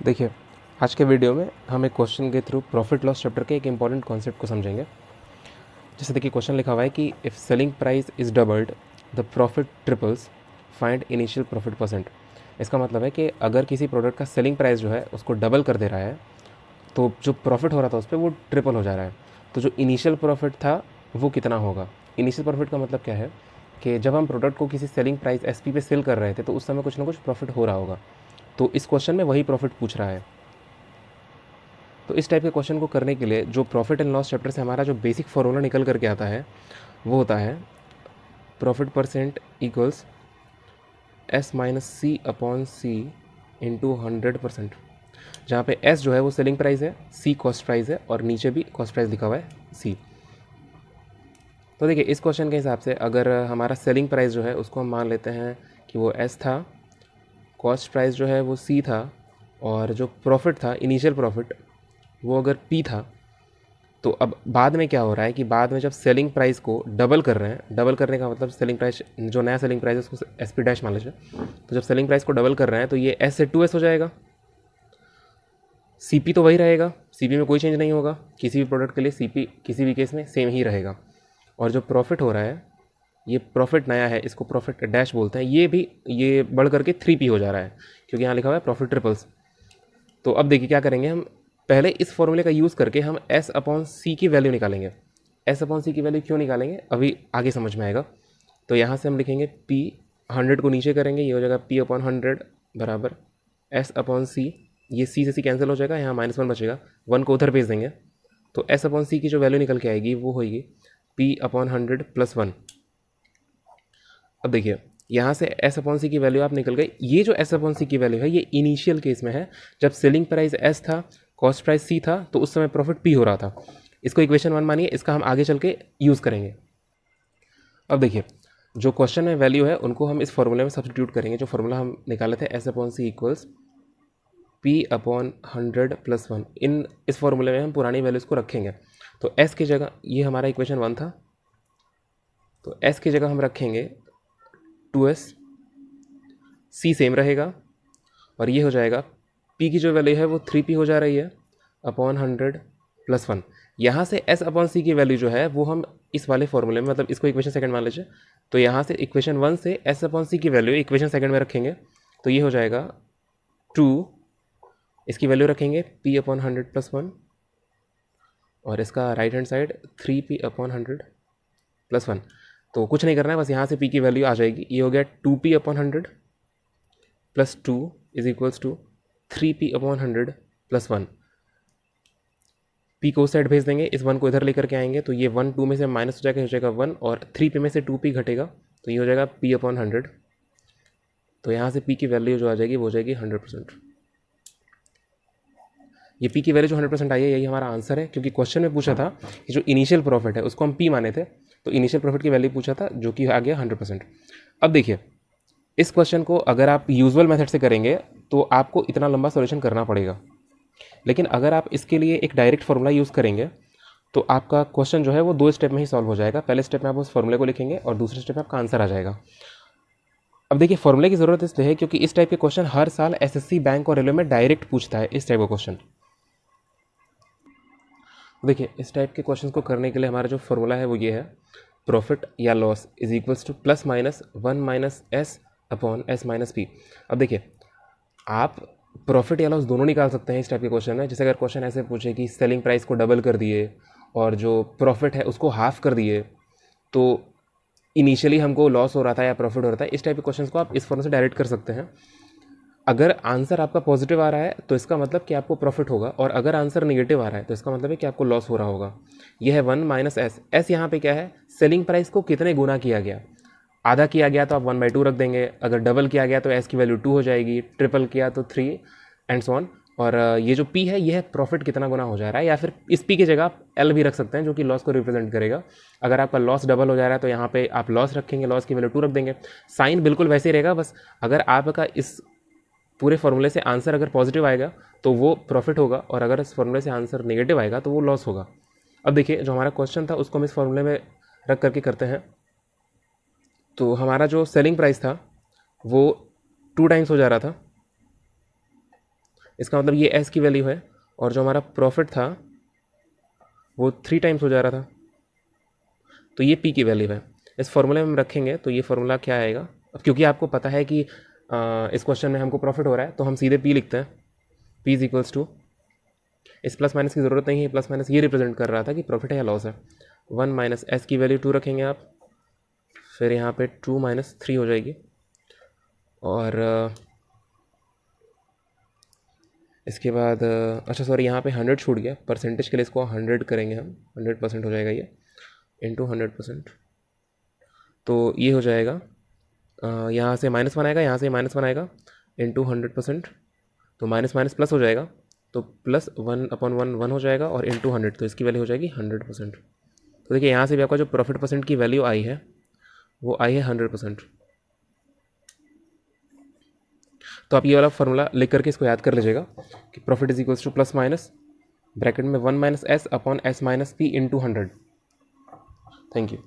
देखिए, आज के वीडियो में हम एक क्वेश्चन के थ्रू प्रॉफिट लॉस चैप्टर के एक इंपॉर्टेंट कॉन्सेप्ट को समझेंगे। जैसे देखिए क्वेश्चन लिखा हुआ है कि if selling price is doubled the profit triples, find initial profit percent. इसका मतलब है कि अगर किसी प्रोडक्ट का सेलिंग प्राइस जो है उसको डबल कर दे रहा है तो जो प्रॉफिट हो रहा था उस पर वो ट्रिपल हो जा रहा है। तो जो इनिशियल प्रॉफिट था वो कितना होगा। इनिशियल प्रॉफिट का मतलब क्या है कि जब हम प्रोडक्ट को किसी सेलिंग प्राइस एसपी पे सेल कर रहे थे तो उस समय कुछ ना कुछ प्रॉफिट हो रहा होगा। तो इस क्वेश्चन में वही प्रॉफिट पूछ रहा है। तो इस टाइप के क्वेश्चन को करने के लिए जो प्रॉफिट एंड लॉस चैप्टर से हमारा जो बेसिक फॉर्मूला निकल करके आता है वो होता है profit percent equals S minus C upon C into 100%, जहाँ पे एस जो है वो सेलिंग प्राइस है, सी कॉस्ट प्राइस है और नीचे भी कॉस्ट प्राइस लिखा हुआ है सी। तो देखिए इस क्वेश्चन के हिसाब से अगर हमारा सेलिंग प्राइस जो है उसको हम मान लेते हैं कि वो एस था, कॉस्ट प्राइस जो है वो सी था और जो प्रॉफिट था इनिशियल प्रॉफिट वो अगर पी था, तो अब बाद में क्या हो रहा है कि बाद में जब सेलिंग प्राइस को डबल कर रहे हैं, डबल करने का मतलब सेलिंग प्राइस जो नया सेलिंग प्राइस है उसको एस पी डैश मान लीजिए, तो जब सेलिंग प्राइस को डबल कर रहे हैं तो ये एस से 2S हो जाएगा। सी पी तो वही रहेगा, सी पी में कोई चेंज नहीं होगा, किसी भी प्रोडक्ट के लिए सी पी किसी भी केस में सेम ही रहेगा। और जो प्रॉफिट हो रहा है ये प्रॉफिट नया है, इसको प्रॉफिट डैश बोलते हैं, ये बढ़ करके 3P हो जा रहा है क्योंकि यहाँ लिखा हुआ है प्रॉफिट ट्रिपल्स। तो अब देखिए क्या करेंगे हम, पहले इस फॉर्मूले का यूज़ करके हम एस अपॉन सी की वैल्यू निकालेंगे। एस अपॉन सी की वैल्यू क्यों निकालेंगे अभी आगे समझ में आएगा। तो यहाँ से हम लिखेंगे पी, 100 को नीचे करेंगे, ये हो जाएगा पी अपॉन 100 बराबर एस अपॉन सी, ये सी से सी कैंसिल हो जाएगा, यहाँ -1 बचेगा, 1 को उधर भेज देंगे। तो एस अपॉन सी की जो वैल्यू निकल के आएगी वो होगी पी अपॉन 100 प्लस 1। अब देखिए यहाँ से एस अपॉन सी की वैल्यू आप निकल गई, ये जो एस अपॉन सी की वैल्यू है ये इनिशियल केस में है, जब सेलिंग प्राइस एस था, कॉस्ट प्राइस सी था, तो उस समय प्रॉफिट पी हो रहा था। इसको इक्वेशन 1 मानिए, इसका हम आगे चल के यूज़ करेंगे। अब देखिए जो क्वेश्चन में वैल्यू है उनको हम इस फॉर्मूले में सब्सटीट्यूट करेंगे। जो फॉर्मूला हम निकाले थे एस अपॉन सी इक्वल्स पी अपॉन 100 प्लस 1, इस फॉर्मूले में हम पुरानी वैल्यूज़ को रखेंगे। तो एस की जगह, ये हमारा इक्वेशन 1 था, तो एस की जगह हम रखेंगे 2S, सी सेम रहेगा और ये हो जाएगा पी की जो वैल्यू है वो 3P हो जा रही है अपॉन 100 प्लस 1। यहाँ से एस अपॉन सी की वैल्यू जो है वो हम इस वाले फॉर्मूले में, मतलब इसको इक्वेशन सेकंड मान लीजिए, तो यहाँ से इक्वेशन 1 से एस अपॉन सी की वैल्यू इक्वेशन सेकंड में रखेंगे, तो ये हो जाएगा 2, इसकी वैल्यू रखेंगे पी अपॉन 100 प्लस 1 और इसका right hand side 3P upon 100 plus 1। तो कुछ नहीं करना है, बस यहाँ से पी की वैल्यू आ जाएगी, ये हो गया 2P upon 100 plus 2 is equals to 3P upon 100 plus 1। P को उस साइड भेज देंगे, इस 1 को इधर लेकर के आएंगे, तो ये 1 2 में से माइनस हो जाएगा 1 और 3P में से 2P घटेगा, तो ये हो जाएगा P अपॉन 100। तो यहाँ से P की वैल्यू जो आ जाएगी वो हो जाएगी 100%। ये P की वैल्यू जो 100% आई है यही हमारा आंसर है, क्योंकि क्वेश्चन में पूछा था कि जो इनिशियल प्रॉफिट है उसको हम P माने थे, तो इनिशियल प्रॉफिट की वैल्यू पूछा था जो कि आ गया 100%। अब देखिए इस क्वेश्चन को अगर आप यूजुअल मेथड से करेंगे तो आपको इतना लंबा सॉल्यूशन करना पड़ेगा, लेकिन अगर आप इसके लिए एक डायरेक्ट फार्मूला यूज़ करेंगे तो आपका क्वेश्चन जो है वो 2 स्टेप में ही सॉल्व हो जाएगा। पहले स्टेप में आप उस फॉर्मूले को लिखेंगे और दूसरे स्टेप में आपका आंसर आ जाएगा। अब देखिए फॉर्मूले की ज़रूरत इसलिए है क्योंकि इस टाइप के क्वेश्चन हर साल एसएससी, बैंक और रेलवे में डायरेक्ट पूछता है इस टाइप का क्वेश्चन। देखिए इस टाइप के क्वेश्चन को करने के लिए हमारा जो फॉर्मूला है वो ये है, प्रॉफिट या loss is equals two plus minus 1 minus S upon S minus P. अब देखिए आप प्रॉफिट या लॉस दोनों निकाल सकते हैं इस टाइप के क्वेश्चन में। जैसे अगर क्वेश्चन ऐसे पूछे कि सेलिंग प्राइस को डबल कर दिए और जो प्रॉफिट है उसको हाफ कर दिए, तो इनिशियली हमको लॉस हो रहा था या प्रॉफिट हो रहा था, इस टाइप के क्वेश्चन को आप इस फॉर्म से डायरेक्ट कर सकते हैं। अगर आंसर आपका पॉजिटिव आ रहा है तो इसका मतलब कि आपको प्रॉफिट होगा, और अगर आंसर नेगेटिव आ रहा है तो इसका मतलब है कि आपको लॉस हो रहा होगा। यह है 1 माइनस एस। एस यहाँ पे क्या है, सेलिंग प्राइस को कितने गुना किया गया। आधा किया गया तो आप 1/2 रख देंगे, अगर डबल किया गया तो एस की वैल्यू 2 हो जाएगी, ट्रिपल किया तो 3 एंड सो ऑन। और ये जो पी है ये है प्रॉफिट कितना गुना हो जा रहा है, या फिर इस पी की जगह आप एल भी रख सकते हैं जो कि लॉस को रिप्रेजेंट करेगा। अगर आपका लॉस डबल हो जा रहा है तो यहाँ पे आप लॉस रखेंगे, लॉस की वैल्यू 2 रख देंगे, साइन बिल्कुल वैसे ही रहेगा, बस अगर आपका इस पूरे फॉर्मूले से आंसर अगर पॉजिटिव आएगा तो वो प्रॉफिट होगा, और अगर इस फॉर्मूले से आंसर नेगेटिव आएगा तो वो लॉस होगा। अब देखिए जो हमारा क्वेश्चन था उसको हम इस फॉर्मूले में रख करके करते हैं। तो हमारा जो सेलिंग प्राइस था वो 2 टाइम्स हो जा रहा था, इसका मतलब ये एस की वैल्यू है और जो हमारा प्रॉफिट था वो 3 टाइम्स हो जा रहा था, तो ये पी की वैल्यू है। इस फॉर्मूले में हम रखेंगे तो ये फार्मूला क्या आएगा, अब क्योंकि आपको पता है कि इस क्वेश्चन में हमको प्रॉफिट हो रहा है तो हम सीधे पी लिखते हैं। पी इज इक्वल्स टू, इस प्लस माइनस की ज़रूरत नहीं है, प्लस माइनस ये रिप्रेजेंट कर रहा था कि प्रॉफिट है या लॉस है। 1 माइनस एस की वैल्यू 2 रखेंगे आप, फिर यहाँ पे 2 माइनस 3 हो जाएगी और इसके बाद अच्छा सॉरी यहाँ पे 100 छूट गया, परसेंटेज के लिए इसको 100 करेंगे हम, 100% हो जाएगा ये इंटू 100%। तो ये हो जाएगा यहाँ से माइनस बनाएगा, यहाँ से माइनस बनाएगा इंटू 100%, तो माइनस माइनस प्लस हो जाएगा, तो प्लस 1/1 1 हो जाएगा और इंटू 100, तो इसकी वैल्यू हो जाएगी 100%। तो देखिए यहाँ से भी आपका जो प्रॉफिट परसेंट की वैल्यू आई है वो आई है 100%। तो आप ये वाला फार्मूला लिख करके इसको याद कर लीजिएगा कि profit is equals two plus minus bracket में 1 minus S upon S minus P into 100। Thank you.